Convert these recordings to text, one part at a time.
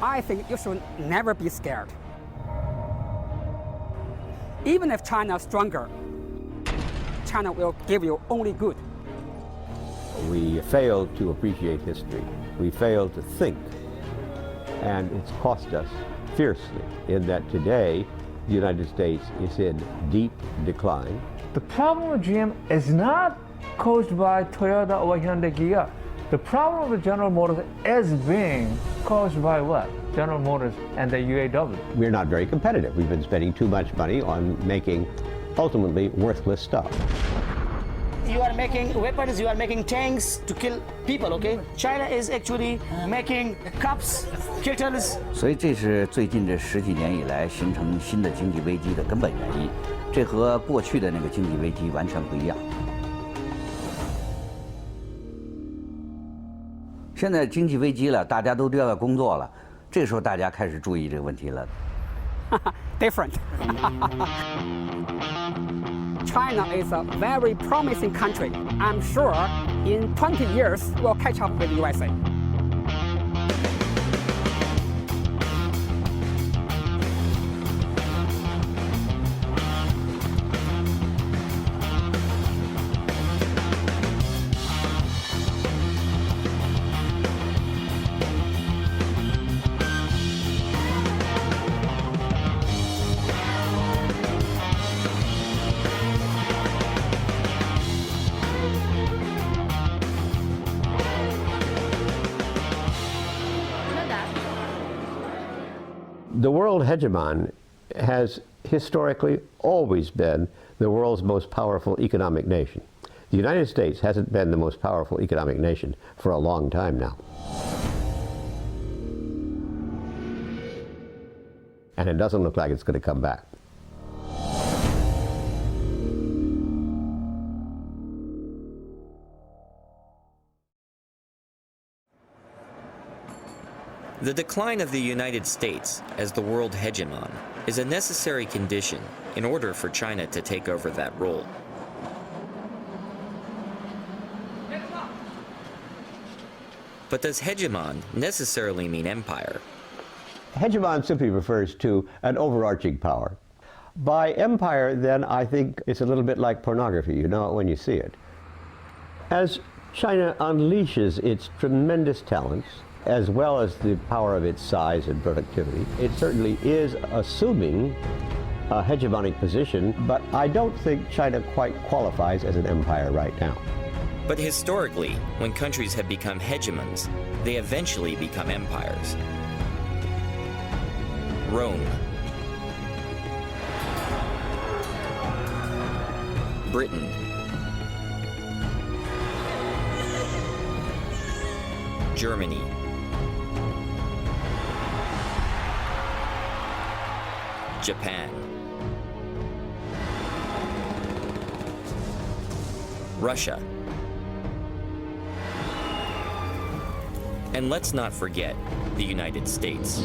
I think you should never be scared. Even if China is stronger, China will give you only good. We failed to appreciate history. We failed to think. And it's cost us fiercely in that today the United States is in deep decline. The problem with GM is not caused by Toyota or Hyundai Kia. The problem with General Motors is being caused by what? General Motors and the UAW. We're not very competitive. We've been spending too much money on making ultimately worthless stuff. You are making weapons, you are making tanks to kill people, okay? China is actually making cups, kettles. 所以这是最近这10几年以来形成新的经济危机的根本原因，这和过去的那个经济危机完全不一样。现在经济危机了，大家都丢掉工作了，这时候大家开始注意这个问题了。Different. China is a very promising country. I'm sure in 20 years we'll catch up with USA. The world hegemon has historically always been the world's most powerful economic nation. The United States hasn't been the most powerful economic nation for a long time now. And it doesn't look like it's going to come back. The decline of the United States as the world hegemon is a necessary condition in order for China to take over that role. But does hegemon necessarily mean empire? Hegemon simply refers to an overarching power. By empire, then, I think it's a little bit like pornography. You know it when you see it. As China unleashes its tremendous talents, as well as the power of its size and productivity, it certainly is assuming a hegemonic position, but I don't think China quite qualifies as an empire right now. But historically, when countries have become hegemons, they eventually become empires. Rome, Britain, Germany, Japan, Russia, and let's not forget the United States.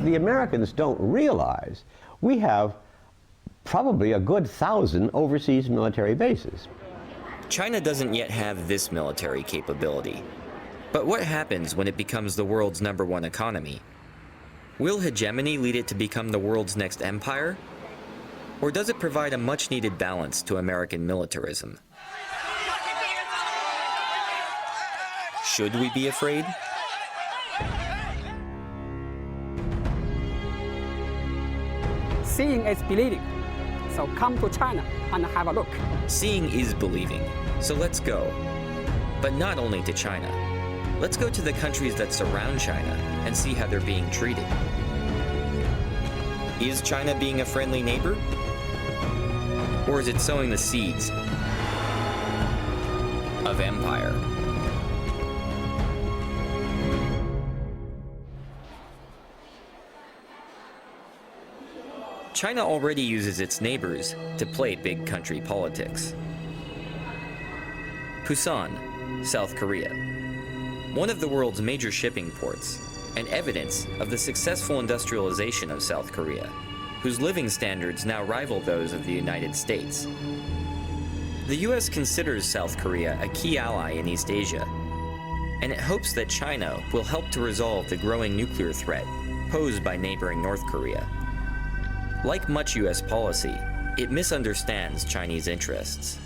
The Americans don't realize we have probably a good 1,000 overseas military bases. China doesn't yet have this military capability. But what happens when it becomes the world's #1 economy? Will hegemony lead it to become the world's next empire? Or does it provide a much-needed balance to American militarism? Should we be afraid? Seeing is believing. So come to China and have a look. Seeing is believing, so let's go. But not only to China. Let's go to the countries that surround China and see how they're being treated. Is China being a friendly neighbor? Or is it sowing the seeds of empire? China already uses its neighbors to play big country politics. Busan, South Korea. One of the world's major shipping ports, and evidence of the successful industrialization of South Korea, whose living standards now rival those of the United States. The US considers South Korea a key ally in East Asia, and it hopes that China will help to resolve the growing nuclear threat posed by neighboring North Korea. Like much US policy, it misunderstands Chinese interests.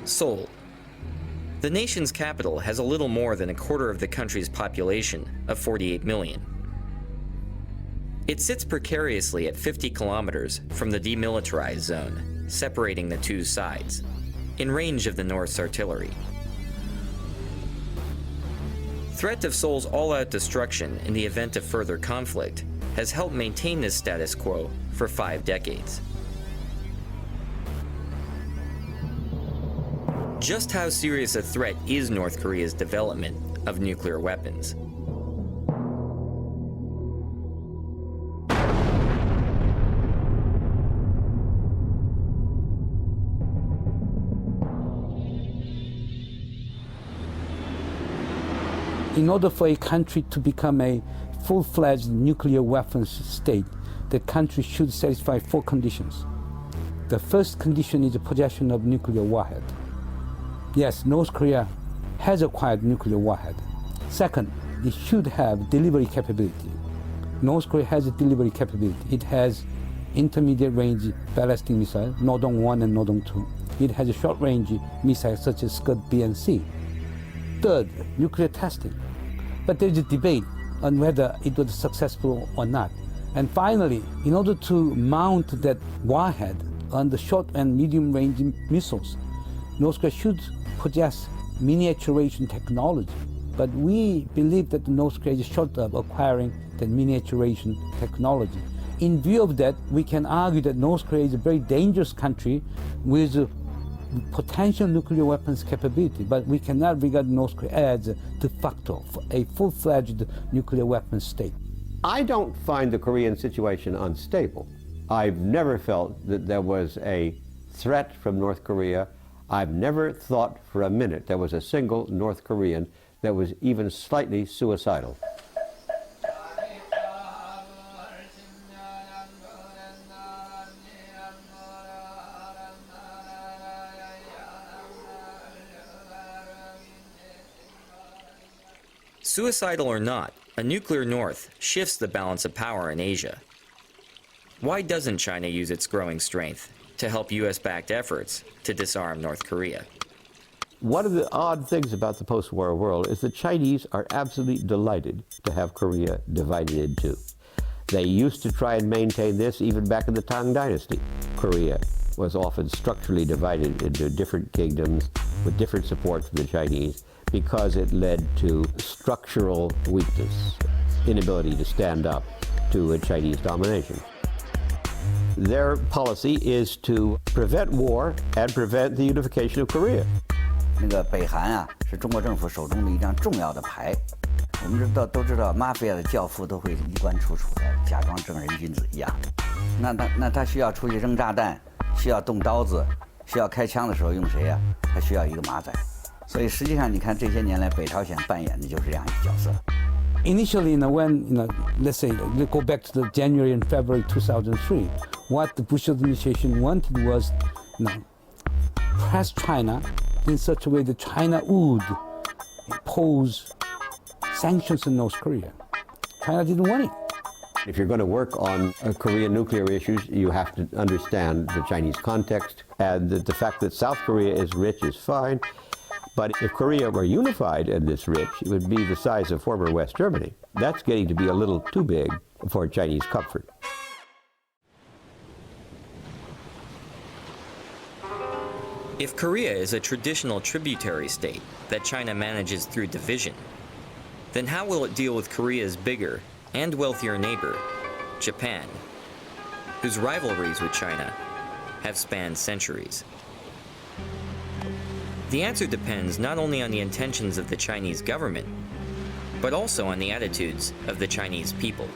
Seoul. The nation's capital has a little more than a quarter of the country's population of 48 million. It sits precariously at 50 kilometers from the demilitarized zone, separating the two sides, in range of the North's artillery. Threat of Seoul's all-out destruction in the event of further conflict has helped maintain this status quo for 5 decades. Just how serious a threat is North Korea's development of nuclear weapons? In order for a country to become a full-fledged nuclear weapons state, the country should satisfy 4 conditions. The first condition is the possession of nuclear warhead. Yes, North Korea has acquired nuclear warhead. Second, it should have delivery capability. North Korea has a delivery capability. It has intermediate range ballistic missile, Nodong 1 and Nodong 2. It has a short range missiles such as Scud B and C. Third, nuclear testing. But there is a debate on whether it was successful or not. And finally, in order to mount that warhead on the short and medium range missiles, North Korea should possess miniaturization technology. But we believe that North Korea is short of acquiring that miniaturization technology. In view of that, we can argue that North Korea is a very dangerous country with potential nuclear weapons capability, but we cannot regard North Korea as de facto a full-fledged nuclear weapons state. I don't find the Korean situation unstable. I've never felt that there was a threat from North Korea. I've never thought for a minute there was a single North Korean that was even slightly suicidal. Suicidal or not, a nuclear North shifts the balance of power in Asia. Why doesn't China use its growing strength to help US-backed efforts to disarm North Korea? One of the odd things about the post-war world is the Chinese are absolutely delighted to have Korea divided in two. They used to try and maintain this even back in the Tang Dynasty. Korea was often structurally divided into different kingdoms with different support from the Chinese because it led to structural weakness, inability to stand up to a Chinese domination. Their policy is to prevent war and prevent the unification of Korea. 那个北韩啊，是中国政府手中的一张重要的牌。我们都知道，mafia的教父都会衣冠楚楚的，假装正人君子一样。那他需要出去扔炸弹，需要动刀子，需要开枪的时候用谁呀？他需要一个马仔。所以实际上，你看这些年来，北朝鲜扮演的就是这样一个角色。 Initially, when let's say let's go back to the January and February 2003, what the Bush administration wanted was, press China in such a way that China would impose sanctions on North Korea. China didn't want it. If you're going to work on Korean nuclear issues, you have to understand the Chinese context, and the fact that South Korea is rich is fine. But if Korea were unified and this rich, it would be the size of former West Germany. That's getting to be a little too big for Chinese comfort. If Korea is a traditional tributary state that China manages through division, then how will it deal with Korea's bigger and wealthier neighbor, Japan, whose rivalries with China have spanned centuries? The answer depends not only on the intentions of the Chinese government, but also on the attitudes of the Chinese people.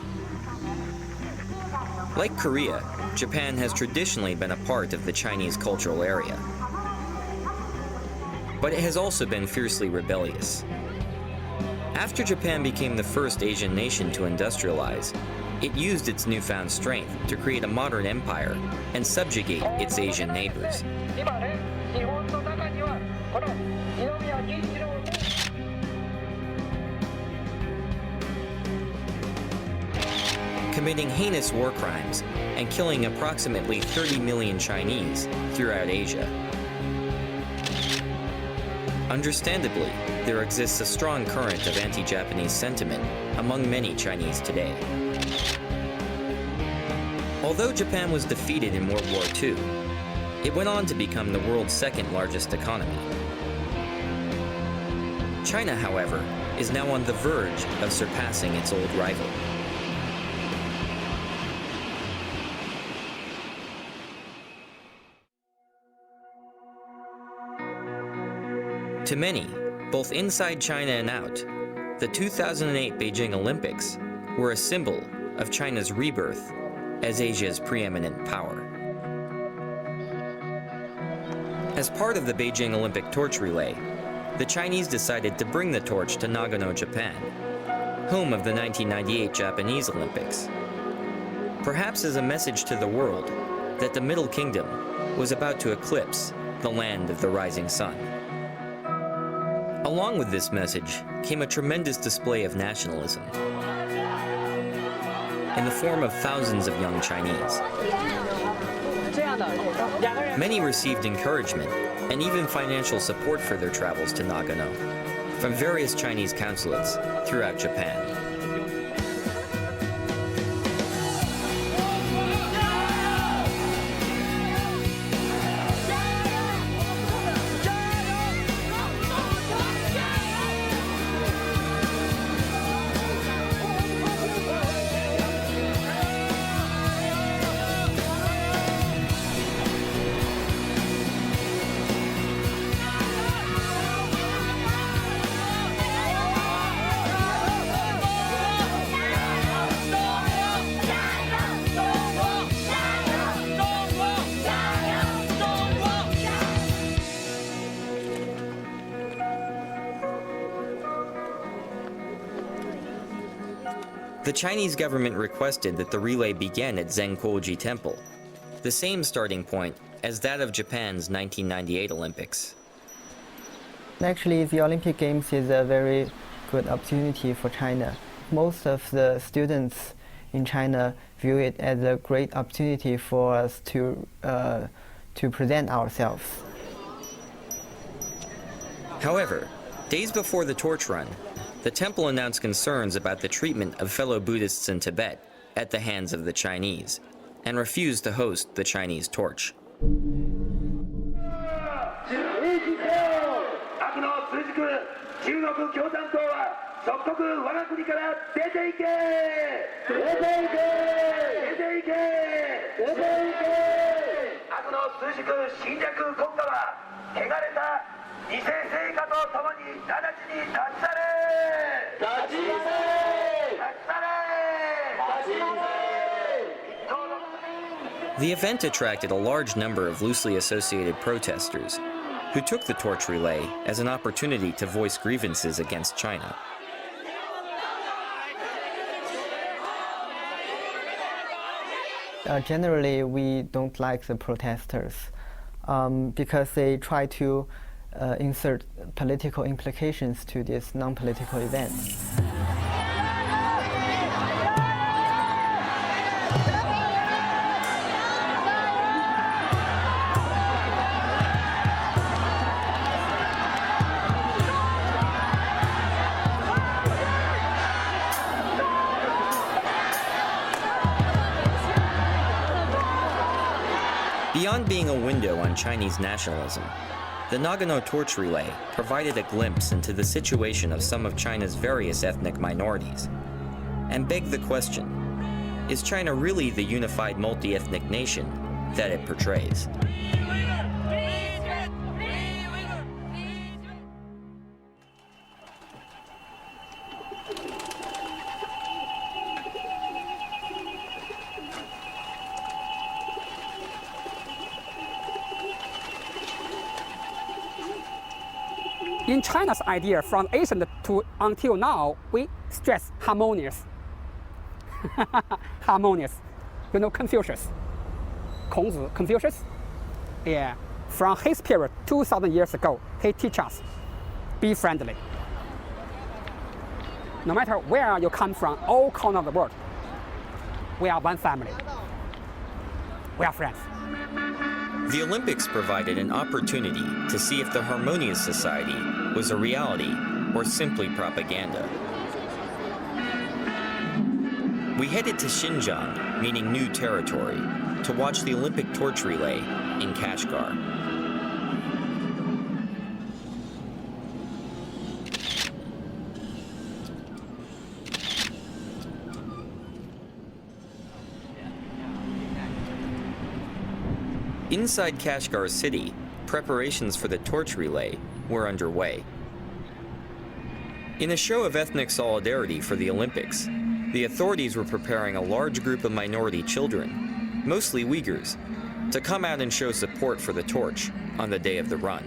Like Korea, Japan has traditionally been a part of the Chinese cultural area. But it has also been fiercely rebellious. After Japan became the first Asian nation to industrialize, it used its newfound strength to create a modern empire and subjugate its Asian neighbors. Committing heinous war crimes and killing approximately 30 million Chinese throughout Asia. Understandably, there exists a strong current of anti-Japanese sentiment among many Chinese today. Although Japan was defeated in World War II, it went on to become the world's second largest economy. China, however, is now on the verge of surpassing its old rival. To many, both inside China and out, the 2008 Beijing Olympics were a symbol of China's rebirth as Asia's preeminent power. As part of the Beijing Olympic torch relay, the Chinese decided to bring the torch to Nagano, Japan, home of the 1998 Japanese Olympics, perhaps as a message to the world that the Middle Kingdom was about to eclipse the land of the rising sun. Along with this message came a tremendous display of nationalism in the form of thousands of young Chinese. Many received encouragement and even financial support for their travels to Nagano from various Chinese consulates throughout Japan. The Chinese government requested that the relay begin at Zenkoji Temple, the same starting point as that of Japan's 1998 Olympics. Actually, the Olympic Games is a very good opportunity for China. Most of the students in China view it as a great opportunity for us to present ourselves. However, days before the torch run, the temple announced concerns about the treatment of fellow Buddhists in Tibet at the hands of the Chinese, and refused to host the Chinese torch. The event attracted a large number of loosely associated protesters who took the torch relay as an opportunity to voice grievances against China. Generally, we don't like the protesters because they try to insert political implications to this non-political event. Beyond being a window on Chinese nationalism, the Nagano torch relay provided a glimpse into the situation of some of China's various ethnic minorities, and begged the question, is China really the unified multi-ethnic nation that it portrays? In China's idea, from ancient to until now, we stress harmonious. Harmonious. You know Confucius? Kongzi, Confucius? Yeah. From his period, 2,000 years ago, he teaches us, be friendly. No matter where you come from, all corners of the world, we are one family. We are friends. The Olympics provided an opportunity to see if the harmonious society was a reality or simply propaganda. We headed to Xinjiang, meaning new territory, to watch the Olympic torch relay in Kashgar. Inside Kashgar city, preparations for the torch relay were underway. In a show of ethnic solidarity for the Olympics, the authorities were preparing a large group of minority children, mostly Uyghurs, to come out and show support for the torch on the day of the run.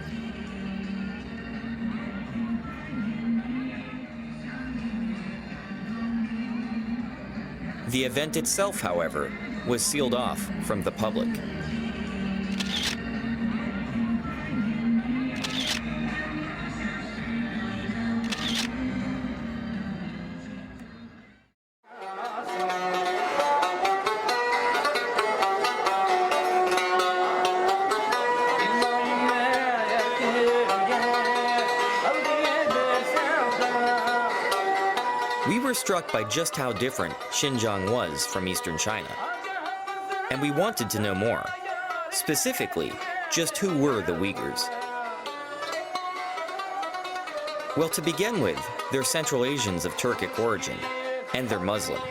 The event itself, however, was sealed off from the public. We were struck by just how different Xinjiang was from eastern China. And we wanted to know more. Specifically, just who were the Uyghurs? Well, to begin with, they're Central Asians of Turkic origin, and they're Muslim.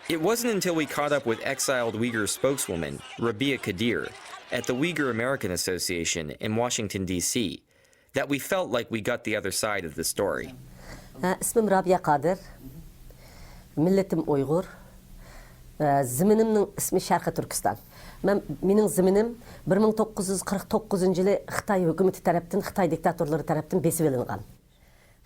It wasn't until we caught up with exiled Uyghur spokeswoman Rabia Kadir at the Uyghur American Association in Washington, D.C., that we felt like we got the other side of the story. İsmim Rabia Kadir, milletim Uyghur, ziminimning ismi Sharqi Turkiston. Mening ziminim 1949 yılı Xitoy hukumati tarafından, Xitoy diktatorlari tarafından besib olingan.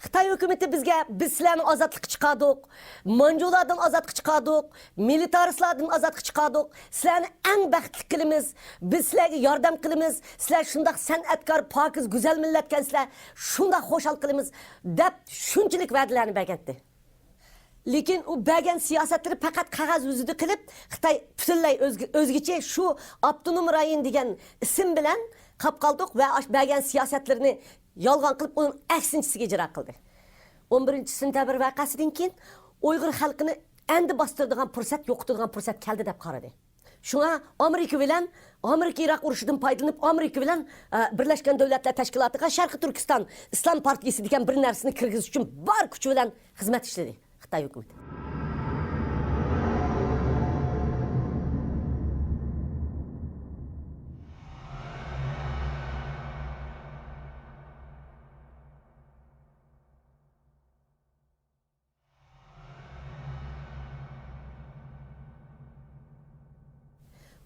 Xitoy hukumati bizga biz sizlarni ozodlikka chiqardik, manjulardan ozodlikka chiqardik, militaristlardan ozodlikka chiqardik. Sizlarni eng baxtli qilamiz, biz sizlarga yordam qilamiz. Sizlar shundoq san'atkor, pokiz, go'zal millatkansizlar, shundoq xo'shal qilamiz deb shunchalik va'dalarni bergandi. Lekin u bergan siyosatlari faqat qog'oz yuzida qilib, Xitoy butunlay o'zgacha shu avtonom rayon degan ism bilan qolib qoldik va bergan siyosatlarini yolg'on qilib uning aksinchisiga ijro qildi. 11-sentabr voqeasidan keyin Uyg'ur xalqini endi bostiradigan fursat, yo'qotadigan fursat keldi deb qaradi. Shunga Amerika bilan Iroq urushidan foydalanib, Amerika bilan Birlashgan Davlatlar Tashkilotiga Sharqi Turkiston Islom partiyasi degan bir narsani kirgizish uchun bor kuch bilan xizmat ishladi Xitoy hukumati.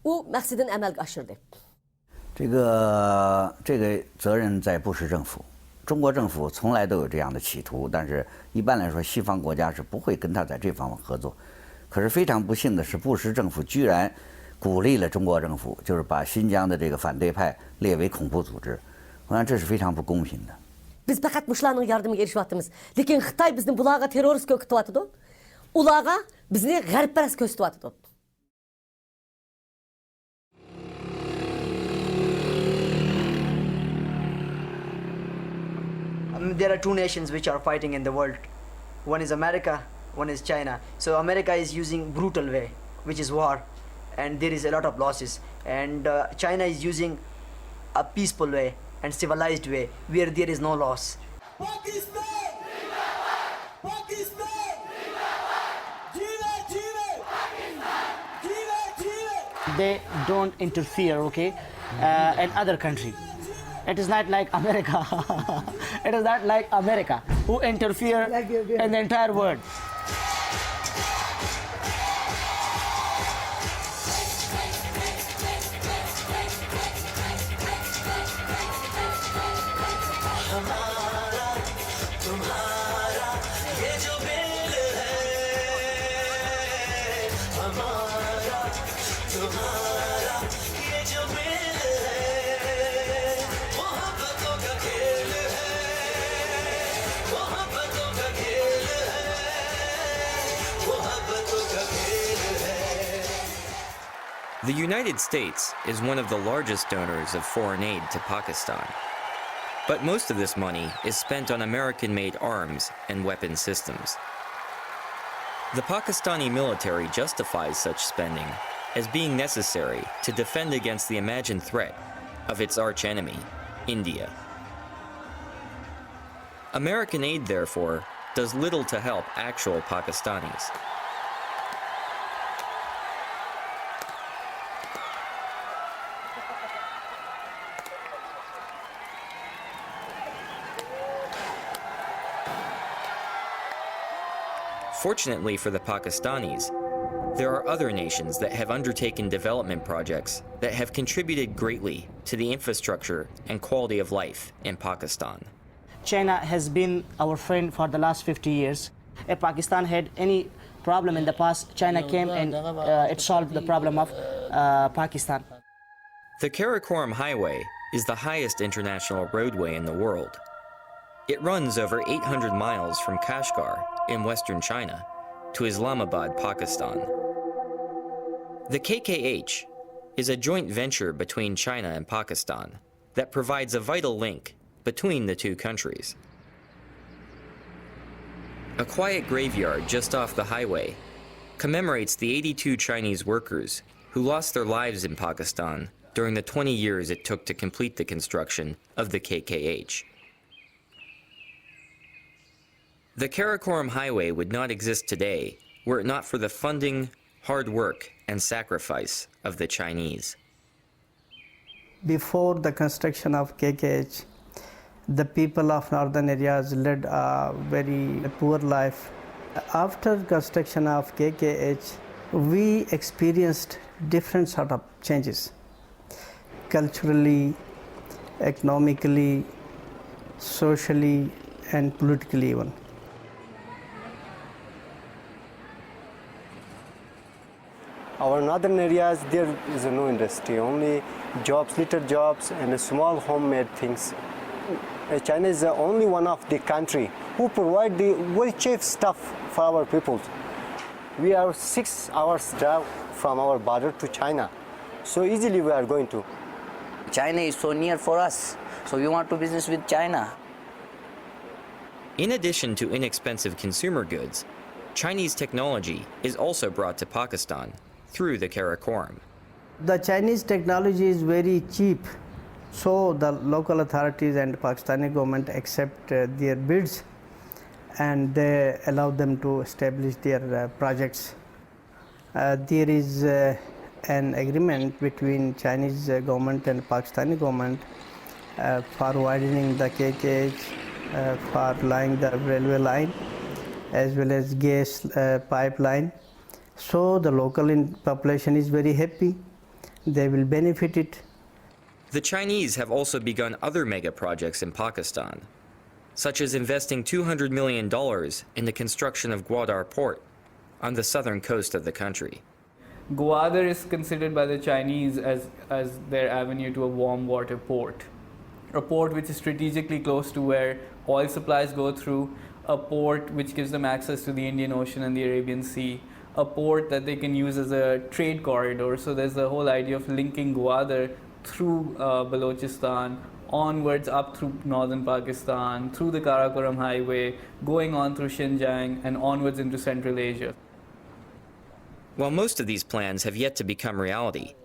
U maqsadını amalga oshirdi. 这个责任在布什政府，中国政府从来都有这样的企图，但是一般来说，西方国家是不会跟他在这方面合作。可是非常不幸的是，布什政府居然鼓励了中国政府，就是把新疆的这个反对派列为恐怖组织。我想这是非常不公平的。 Biz faqat mushlarning yordamiga erishyapmiz. Lekin Xitoy bizni bularga terrorist ko'rsatyapti. Ularga bizni g'arbparast ko'rsatyapti. There are two nations which are fighting in the world. One is America, one is China. So America is using brutal way, which is war, and there is a lot of losses. And China is using a peaceful way and civilized way, where there is no loss. They don't interfere, okay, in other country. It is not like America. It is not like America who interfere in the entire world. The United States is one of the largest donors of foreign aid to Pakistan. But most of this money is spent on American-made arms and weapon systems. The Pakistani military justifies such spending as being necessary to defend against the imagined threat of its archenemy, India. American aid, therefore, does little to help actual Pakistanis. Fortunately for the Pakistanis, there are other nations that have undertaken development projects that have contributed greatly to the infrastructure and quality of life in Pakistan. China has been our friend for the last 50 years. If Pakistan had any problem in the past, China came and it solved the problem of Pakistan. The Karakoram Highway is the highest international roadway in the world. It runs over 800 miles from Kashgar in western China to Islamabad, Pakistan. The KKH is a joint venture between China and Pakistan that provides a vital link between the two countries. A quiet graveyard just off the highway commemorates the 82 Chinese workers who lost their lives in Pakistan during the 20 years it took to complete the construction of the KKH. The Karakoram Highway would not exist today were it not for the funding, hard work, and sacrifice of the Chinese. Before the construction of KKH, the people of northern areas led a very poor life. After construction of KKH, we experienced different sort of changes, culturally, economically, socially, and politically even. Our northern areas, there is no industry, only jobs, little jobs and small homemade things. China is the only one of the country who provide the very cheap stuff for our people. We are 6 hours drive from our border to China, so easily we are going to. China is so near for us, so we want to business with China. In addition to inexpensive consumer goods, Chinese technology is also brought to Pakistan through the Karakoram. The Chinese technology is very cheap, so the local authorities and Pakistani government accept their bids and they allow them to establish their projects. There is an agreement between Chinese government and Pakistani government for widening the KKH, for laying the railway line as well as gas pipeline. So the local population is very happy. They will benefit it. The Chinese have also begun other mega projects in Pakistan, such as investing $200 million in the construction of Gwadar Port on the southern coast of the country. Gwadar is considered by the Chinese as their avenue to a warm water port. A port which is strategically close to where oil supplies go through, a port which gives them access to the Indian Ocean and the Arabian Sea, a port that they can use as a trade corridor. So there's the whole idea of linking Gwadar through Balochistan, onwards up through northern Pakistan, through the Karakoram Highway, going on through Xinjiang and onwards into Central Asia. While most of these plans have yet to become reality,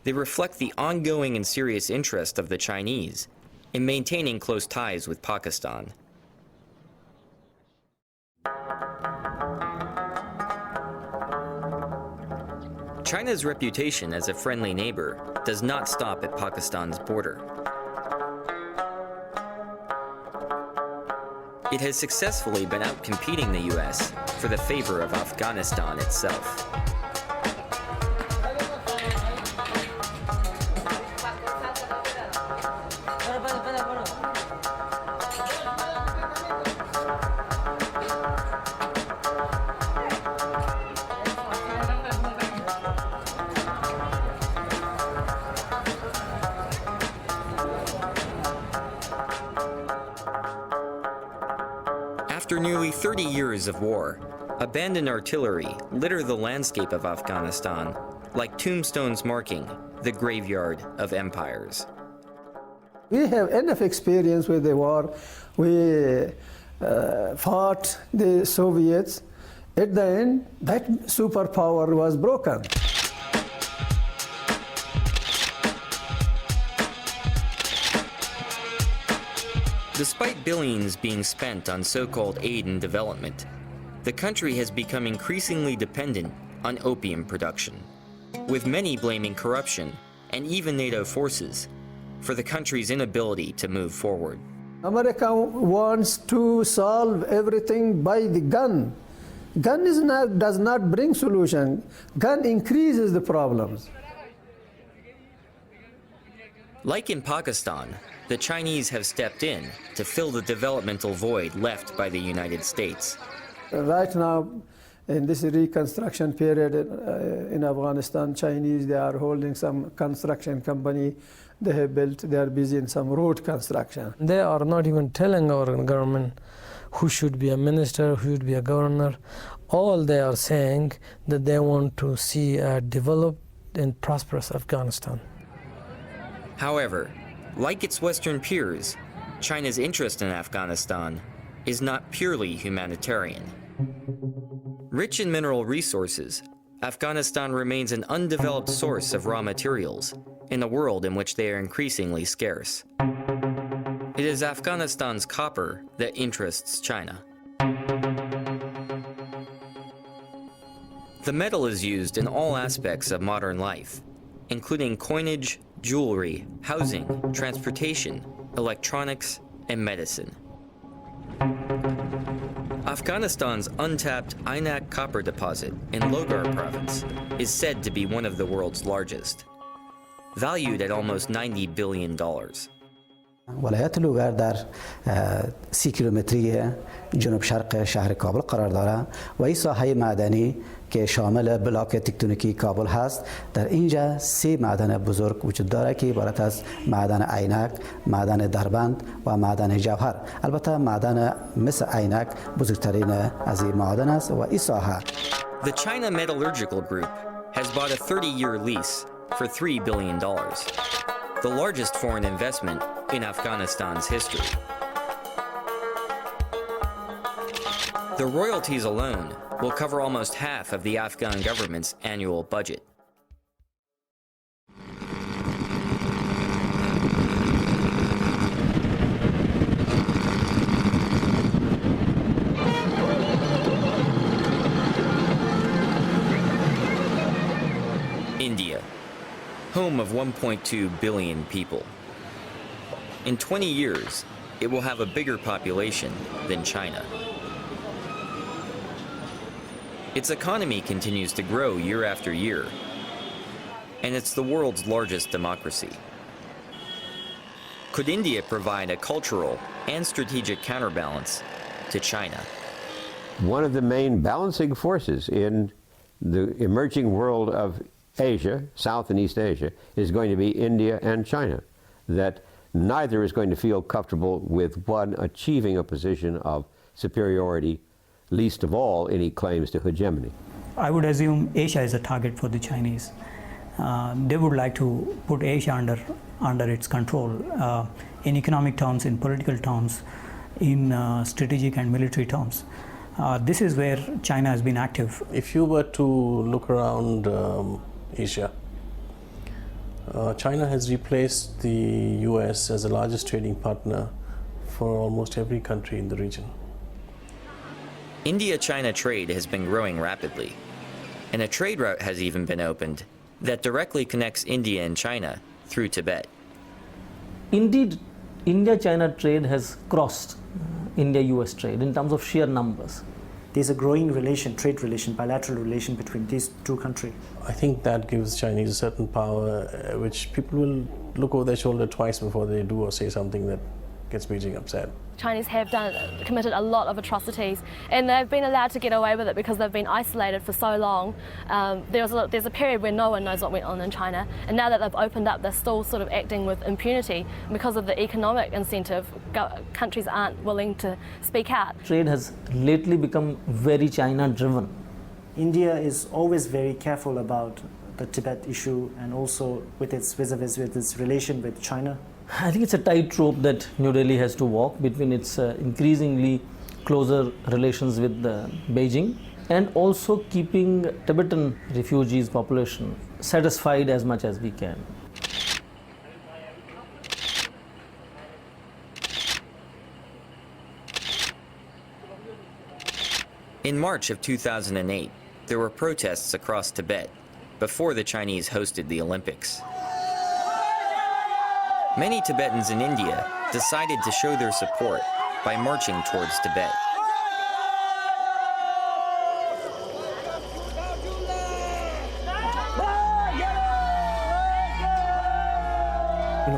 they reflect the ongoing and serious interest of the Chinese in maintaining close ties with Pakistan. China's reputation as a friendly neighbor does not stop at Pakistan's border. It has successfully been outcompeting the US for the favor of Afghanistan itself. After nearly 30 years of war, abandoned artillery litter the landscape of Afghanistan like tombstones marking the graveyard of empires. We have enough experience with the war. We fought the Soviets. At the end, that superpower was broken. Despite billions being spent on so-called aid and development, the country has become increasingly dependent on opium production, with many blaming corruption and even NATO forces for the country's inability to move forward. America wants to solve everything by the gun. Gun does not bring solution. Gun increases the problems. Like in Pakistan, the Chinese have stepped in to fill the developmental void left by the United States. Right now, in this reconstruction period in Afghanistan, Chinese, they are holding some construction company they have built. They are busy in some road construction. They are not even telling our government who should be a minister, who should be a governor. All they are saying that they want to see a developed and prosperous Afghanistan. However, like its Western peers, China's interest in Afghanistan is not purely humanitarian. Rich in mineral resources, Afghanistan remains an undeveloped source of raw materials in a world in which they are increasingly scarce. It is Afghanistan's copper that interests China. The metal is used in all aspects of modern life, including coinage, jewelry, housing, transportation, electronics, and medicine. Afghanistan's untapped Aynak copper deposit in Logar province is said to be one of the world's largest, valued at almost $90 billion. ولایت لوگر در 30 کیلومتری جنوب شرق شهر کابل قرار دارد و این ساحه معدنی که شامل بلاک تکتونیکی کابل هست در اینجا 3 معدن بزرگ وجود دارد که عبارت از معدن عینک، معدن دربند و معدن جوهر. البته معدن مثل عینک بزرگترین از این معدن است و این ساحه. The China Metallurgical Group has bought a 30-year lease for $3 billion, the largest foreign investment in Afghanistan's history. The royalties alone will cover almost half of the Afghan government's annual budget. India, home of 1.2 billion people. In 20 years, it will have a bigger population than China. Its economy continues to grow year after year, and it's the world's largest democracy. Could India provide a cultural and strategic counterbalance to China? One of the main balancing forces in the emerging world of Asia, South and East Asia, is going to be India and China. That neither is going to feel comfortable with one achieving a position of superiority, least of all any claims to hegemony. I would assume Asia is a target for the Chinese. They would like to put Asia under its control in economic terms, in political terms, in strategic and military terms. This is where China has been active. If you were to look around Asia, China has replaced the US as the largest trading partner for almost every country in the region. India-China trade has been growing rapidly, and a trade route has even been opened that directly connects India and China through Tibet. Indeed, India-China trade has crossed India-US trade in terms of sheer numbers. There's a growing trade relation, bilateral relation between these two countries. I think that gives Chinese a certain power, which people will look over their shoulder twice before they do or say something that gets Beijing upset. Chinese have committed a lot of atrocities, and they've been allowed to get away with it because they've been isolated for so long. There's a period where no one knows what went on in China, and now that they've opened up, they're still sort of acting with impunity because of the economic incentive. Countries aren't willing to speak out. Trade has lately become very China-driven. India is always very careful about the Tibet issue and also with its with its relation with China? I think it's a tightrope that New Delhi has to walk between its increasingly closer relations with Beijing and also keeping Tibetan refugees population satisfied as much as we can. In March of 2008, there were protests across Tibet before the Chinese hosted the Olympics. Many Tibetans in India decided to show their support by marching towards Tibet.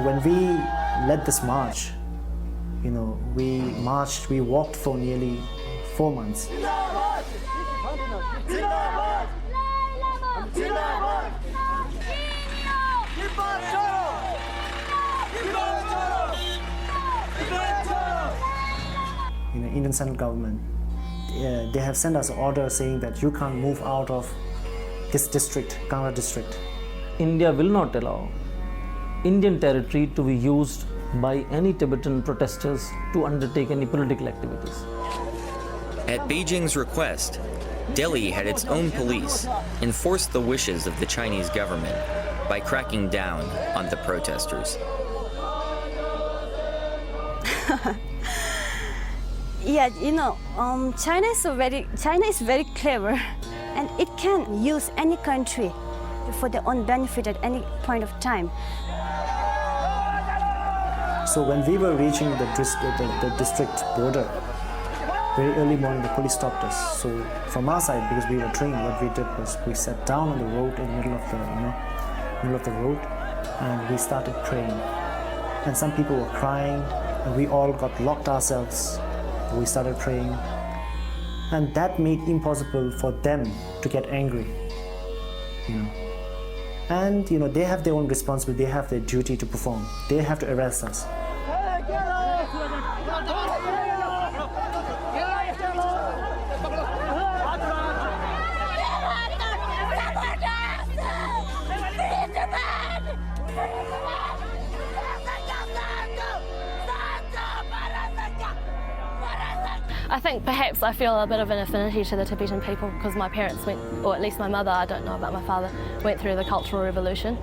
When we led this march, we walked for nearly 4 months. Indian central government, they have sent us an order saying that you can't move out of this district, Kangra district. India will not allow Indian territory to be used by any Tibetan protesters to undertake any political activities. At Beijing's request, Delhi had its own police enforce the wishes of the Chinese government by cracking down on the protesters. Yeah, China is very clever, and it can use any country for their own benefit at any point of time. So when we were reaching the district border, very early morning the police stopped us. So from our side, because we were trained, what we did was we sat down on the road in the middle of the road, and we started praying. And some people were crying, and we all got locked ourselves. We started praying, and that made it impossible for them to get angry. And they have their own responsibility. They have their duty to perform. They have to arrest us. I think perhaps I feel a bit of an affinity to the Tibetan people because my parents went, or at least my mother, I don't know about my father, went through the Cultural Revolution.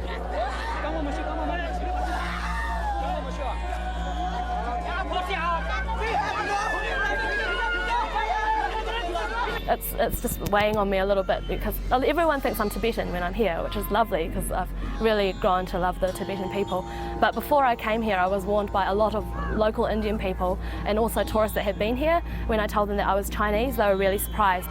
It's just weighing on me a little bit because everyone thinks I'm Tibetan when I'm here, which is lovely because I've really grown to love the Tibetan people. But before I came here, I was warned by a lot of local Indian people and also tourists that had been here. When I told them that I was Chinese, they were really surprised.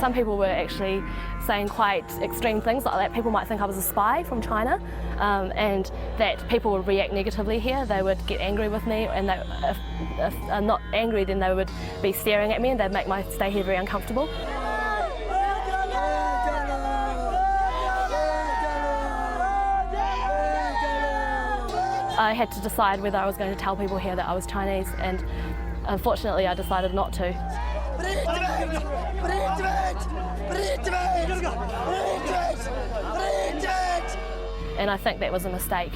Some people were actually saying quite extreme things, like that people might think I was a spy from China, and that people would react negatively here. They would get angry with me, and if I'm not angry, then they would be staring at me and they'd make my stay here very uncomfortable. I had to decide whether I was going to tell people here that I was Chinese, and unfortunately I decided not to. And I think that was a mistake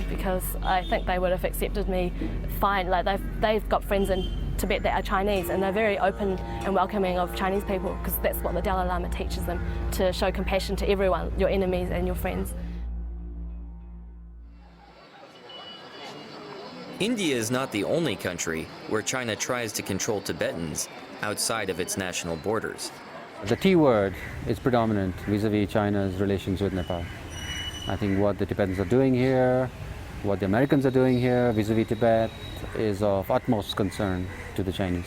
because I think they would have accepted me fine. Like they've got friends in Tibet that are Chinese, and they're very open and welcoming of Chinese people because that's what the Dalai Lama teaches them, to show compassion to everyone, your enemies and your friends. India is not the only country where China tries to control Tibetans outside of its national borders. The T word is predominant vis-a-vis China's relations with Nepal. I think what the Tibetans are doing here, what the Americans are doing here vis-a-vis Tibet is of utmost concern to the Chinese.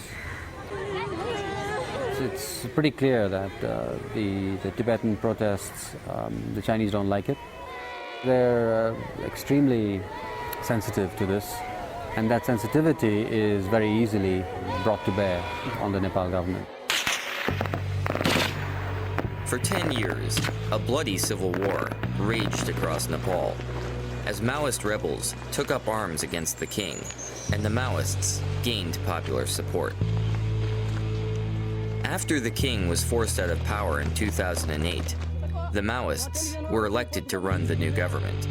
It's pretty clear that the Tibetan protests, the Chinese don't like it. They're extremely sensitive to this, and that sensitivity is very easily brought to bear on the Nepal government. For 10 years, a bloody civil war raged across Nepal. as Maoist rebels took up arms against the king, and the Maoists gained popular support. After the king was forced out of power in 2008, the Maoists were elected to run the new government.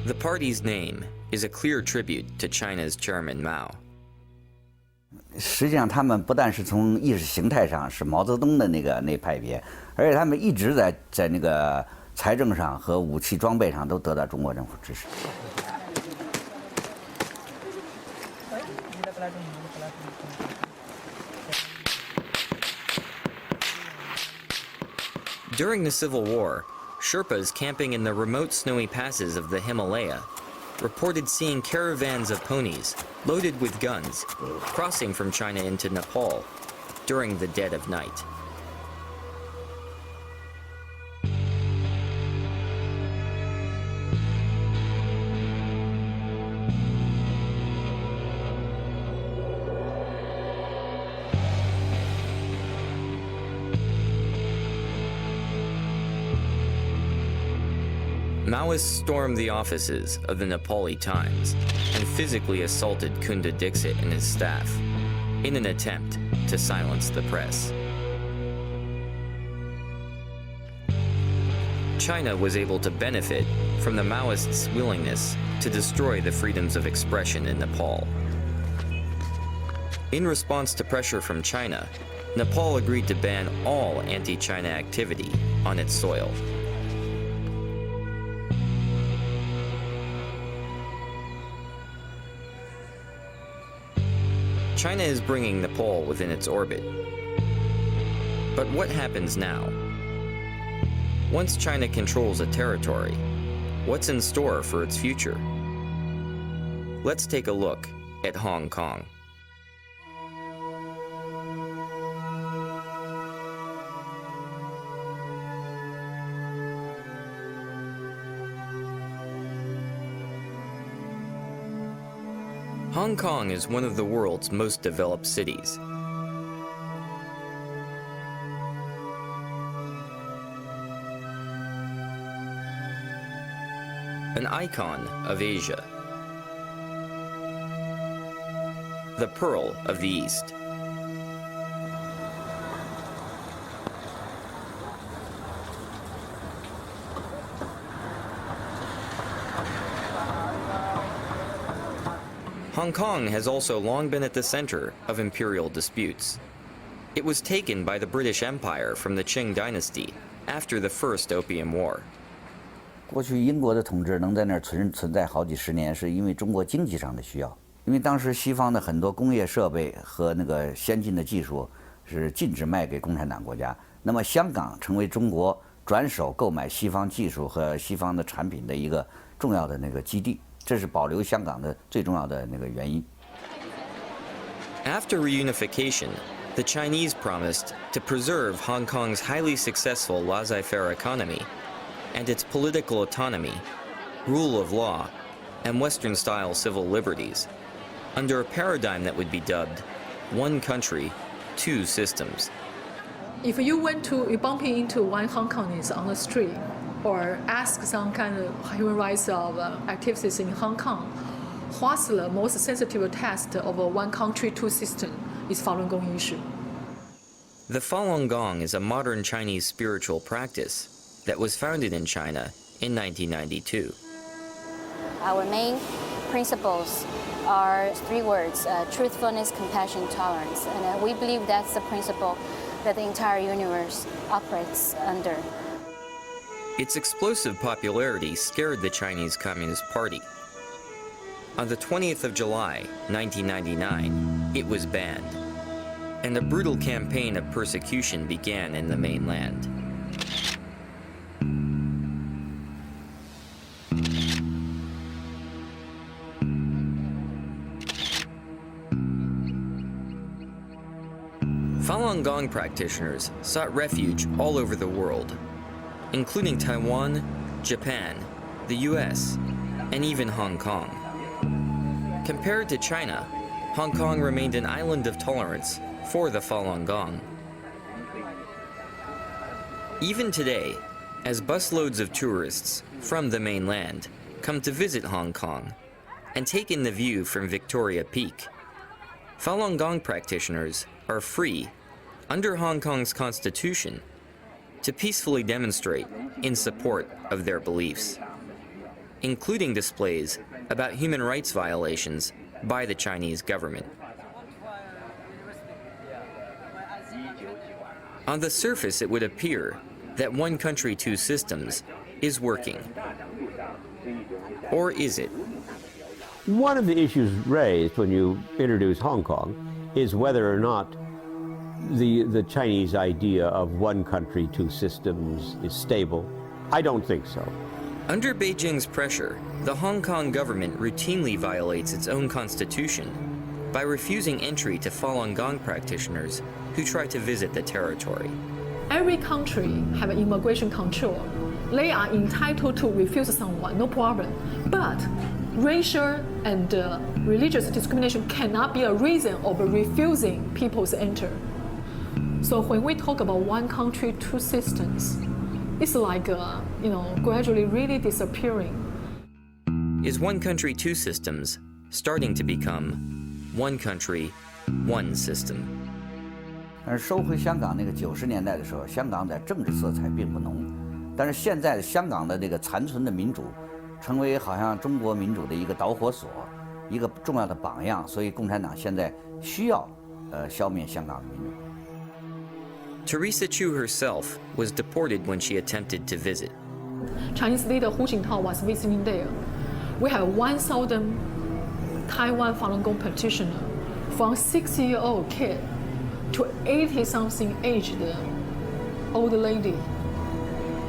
The party's name is a clear tribute to China's chairman Mao. 实际上，他们不但是从意识形态上是毛泽东的那派别，而且他们一直在那个财政上和武器装备上都得到中国政府支持。During the Civil War, Sherpas camping in the remote snowy passes of the Himalaya reported seeing caravans of ponies loaded with guns crossing from China into Nepal during the dead of night. Maoists stormed the offices of the Nepali Times and physically assaulted Kunda Dixit and his staff in an attempt to silence the press. China was able to benefit from the Maoists' willingness to destroy the freedoms of expression in Nepal. In response to pressure from China, Nepal agreed to ban all anti-China activity on its soil. China is bringing Nepal within its orbit. But what happens now? Once China controls a territory, what's in store for its future? Let's take a look at Hong Kong. Hong Kong is one of the world's most developed cities. An icon of Asia. The Pearl of the East. Hong Kong has also long been at the center of imperial disputes. It was taken by the British Empire from the Qing dynasty after the First Opium War. 过去英国的统治能在那儿存在好几十年，是因为中国经济上的需要。因为当时西方的很多工业设备和那个先进的技术是禁止卖给共产党国家，那么香港成为中国转手购买西方技术和西方的产品的一个重要的那个基地。 这是保留香港的最重要的那个原因。After reunification, the Chinese promised to preserve Hong Kong's highly successful laissez-faire economy and its political autonomy, rule of law, and Western-style civil liberties, under a paradigm that would be dubbed "one country, two systems." If you bumping into one Hong Kongese on the street, or ask some kind of human rights of activities in Hong Kong, what's the most sensitive test of a one country, two system is Falun Gong issue. The Falun Gong is a modern Chinese spiritual practice that was founded in China in 1992. Our main principles are three words, truthfulness, compassion, tolerance. And we believe that's the principle that the entire universe operates under. Its explosive popularity scared the Chinese Communist Party. On the 20th of July, 1999, it was banned, and a brutal campaign of persecution began in the mainland. Falun Gong practitioners sought refuge all over the world, including Taiwan, Japan, the US, and even Hong Kong. Compared to China, Hong Kong remained an island of tolerance for the Falun Gong. Even today, As busloads of tourists from the mainland come to visit Hong Kong and take in the view from Victoria Peak, Falun Gong practitioners are free, under Hong Kong's constitution, to peacefully demonstrate in support of their beliefs, including displays about human rights violations by the Chinese government. On the surface, it would appear that one country, two systems is working. Or is it? One of the issues raised when you introduce Hong Kong is whether or not the Chinese idea of one country, two systems is stable. I don't think so. Under Beijing's pressure, the Hong Kong government routinely violates its own constitution by refusing entry to Falun Gong practitioners who try to visit the territory. Every country have an immigration control. They are entitled to refuse someone, no problem. But racial and religious discrimination cannot be a reason of refusing people to enter. So when we talk about one country, two systems, it's like, gradually really disappearing. Is one country, two systems starting to become one country, one system? 但是收回香港那个90年代的时候，香港在政治色彩并不浓，但是现在的香港的这个残存的民主，成为好像中国民主的一个导火索，一个重要的榜样，所以共产党现在需要消灭香港的民主。 Teresa Chu herself was deported when she attempted to visit. Chinese leader Hu Jintao was visiting there. We have 1,000 Taiwan Falun Gong practitioners, from 6-year-old kid to 80-something aged old lady,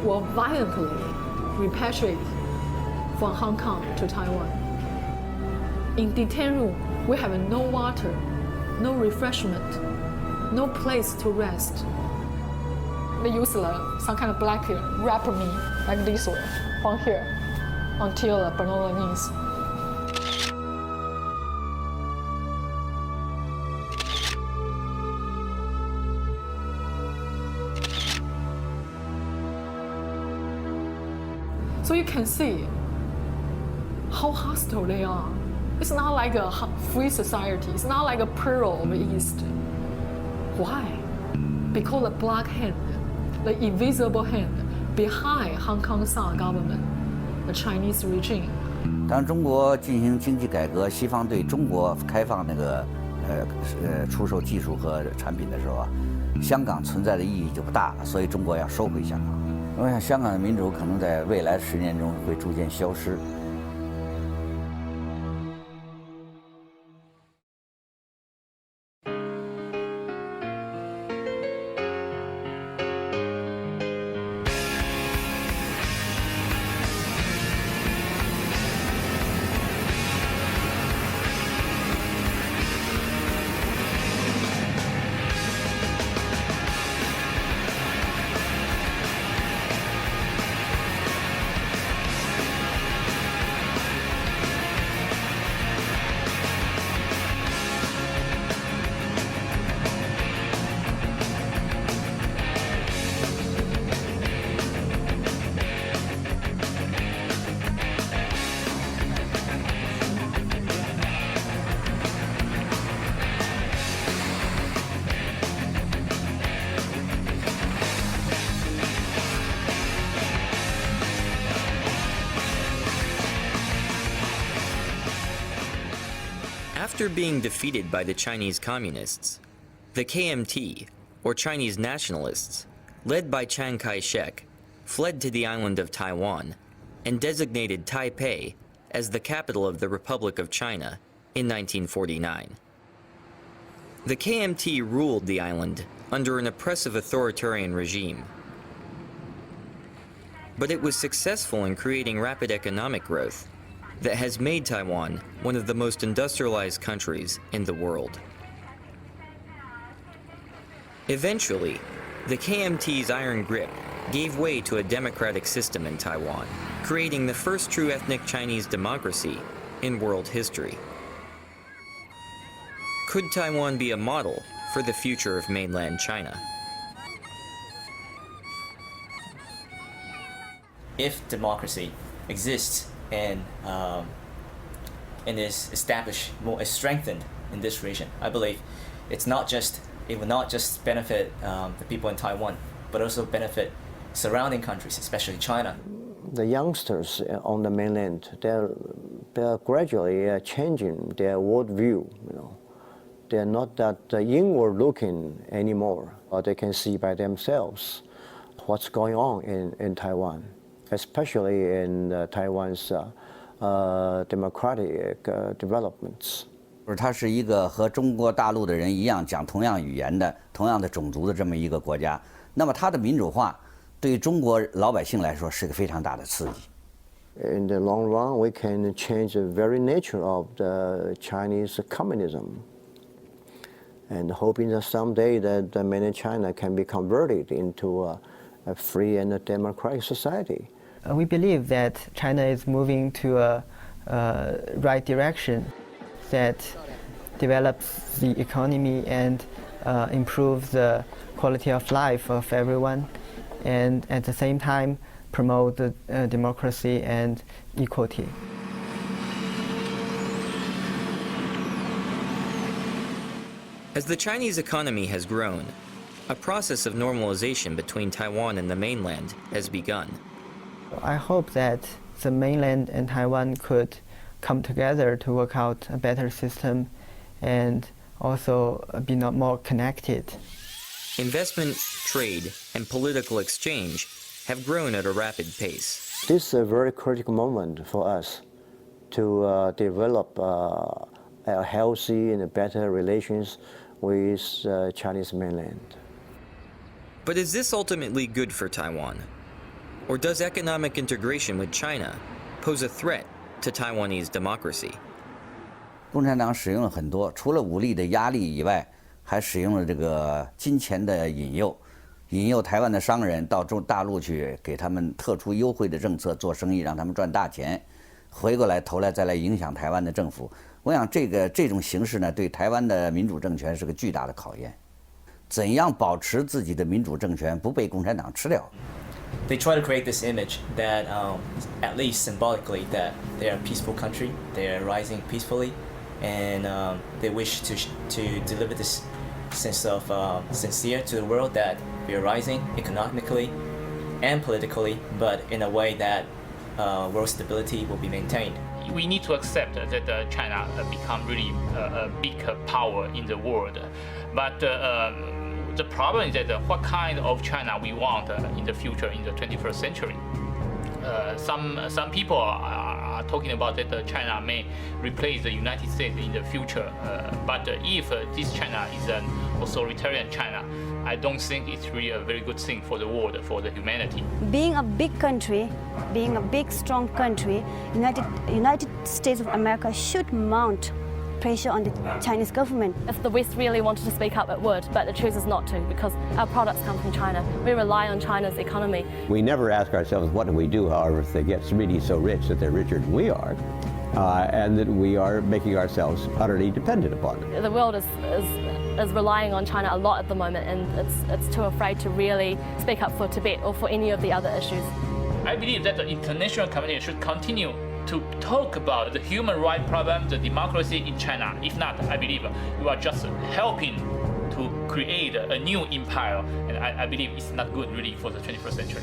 were violently repatriated from Hong Kong to Taiwan. In detention room, we have no water, no refreshment, no place to rest. They use some kind of blanket, wrap me like this way, from here, until below the knees. So you can see how hostile they are. It's not like a free society. It's not like a Pearl of the East. Why? Because the black hand, the invisible hand behind Hong Kong's government, the Chinese regime. 当中国进行经济改革，西方对中国开放那个出售技术和产品的时候啊，香港存在的意义就不大了，所以中国要收回香港。我想香港的民主可能在未来10年中会逐渐消失。 After being defeated by the Chinese Communists, the KMT, or Chinese nationalists, led by Chiang Kai-shek, fled to the island of Taiwan and designated Taipei as the capital of the Republic of China in 1949. The KMT ruled the island under an oppressive authoritarian regime, but it was successful in creating rapid economic growth that has made Taiwan one of the most industrialized countries in the world. Eventually, the KMT's iron grip gave way to a democratic system in Taiwan, creating the first true ethnic Chinese democracy in world history. Could Taiwan be a model for the future of mainland China? if democracy exists and is established, more is strengthened in this region, I believe it will not just benefit the people in Taiwan, but also benefit surrounding countries, especially China. The youngsters on the mainland, they're gradually changing their worldview. They're not that inward-looking anymore. They can see by themselves what's going on in Taiwan, especially in Taiwan's democratic developments. 它是一个和中国大陆的人一样讲同样语言的、同样的种族的这么一个国家，那么它的民主化对于中国老百姓来说是个非常大的刺激。In the long run, we can change the very nature of the Chinese communism, and hoping that someday that the mainland China can be converted into a free and a democratic society. We believe that China is moving to a right direction that develops the economy and improves the quality of life of everyone, and at the same time promote the democracy and equality. As the Chinese economy has grown, a process of normalization between Taiwan and the mainland has begun. I hope that the mainland and Taiwan could come together to work out a better system and also be more connected. Investment, trade, and political exchange have grown at a rapid pace. This is a very critical moment for us to develop a healthy and better relations with Chinese mainland. But is this ultimately good for Taiwan? Or does economic integration with China pose a threat to Taiwanese democracy? 共产党使用了很多，除了武力的压力以外，还使用了这个金钱的引诱，引诱台湾的商人到大陆去，给他们特殊优惠的政策做生意，让他们赚大钱，回过来头来再来影响台湾的政府。我想这种形式呢，对台湾的民主政权是个巨大的考验。怎样保持自己的民主政权不被共产党吃掉？ They try to create this image that, at least symbolically, that they are a peaceful country, they are rising peacefully, and they wish to deliver this sense of sincere to the world that we are rising economically and politically, but in a way that world stability will be maintained. We need to accept that China become really a big power in the world, but the problem is that what kind of China we want in the future, in the 21st century. Some people are talking about that China may replace the United States in the future. But if this China is an authoritarian China, I don't think it's really a very good thing for the world, for the humanity. Being a big country, being a big, strong country, United States of America should mount pressure on the Chinese government. If the West really wanted to speak up, it would, but it chooses not to because our products come from China. We rely on China's economy. We never ask ourselves, what do we do, however, if they get really so rich that they're richer than we are, and that we are making ourselves utterly dependent upon them. The world is relying on China a lot at the moment, and it's too afraid to really speak up for Tibet or for any of the other issues. I believe that the international community should continue to talk about the human rights problem, the democracy in China. If not, I believe we are just helping to create a new empire, and I believe it's not good really for the 21st century.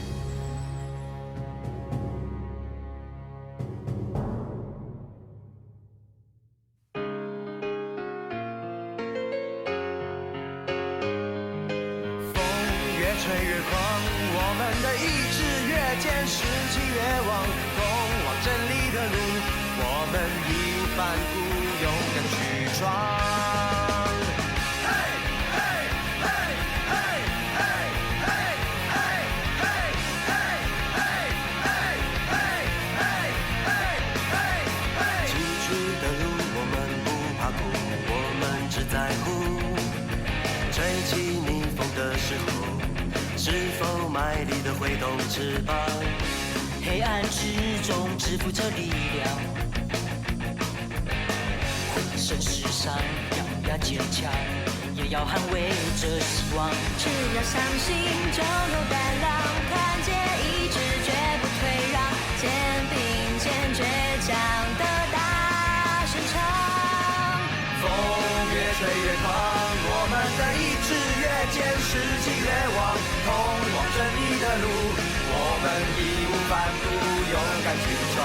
义无反顾，勇敢去闯。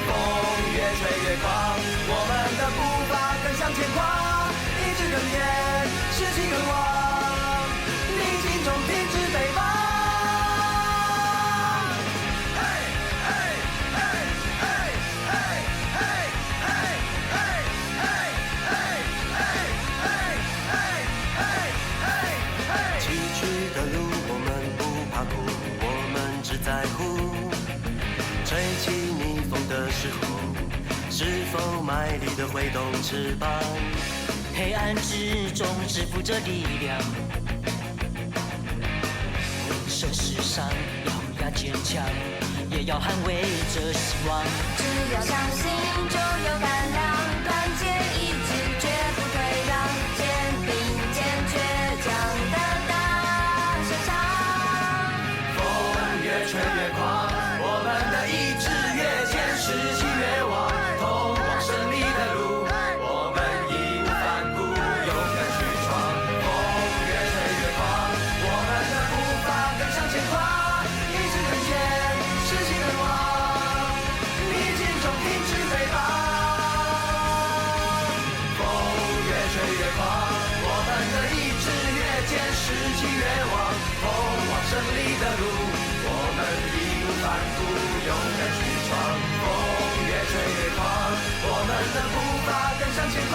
风越吹越狂，我们的步伐更向前跨，意志更坚，士气更旺，逆境中停止北方。只在乎吹起逆风的时候，是否卖力地挥动翅膀？黑暗之中支付着力量，浑身是伤，咬牙坚强，也要捍卫着希望。只要相信，就有胆量，团结一致，绝不退让，肩并肩，倔强的大声唱。越吹越狂，我们的意志越坚，士气越旺，通往胜利的路，我们义无反顾，勇敢去闯。风越吹越狂，我们的步伐更向前跨，意志更坚，士气更旺，逆境中停止北方。风越吹越狂，我们的意志越坚，士气越旺，通往胜利的路。我们义无反顾，勇敢去闯。风越吹越狂，我们的步伐更向前跨。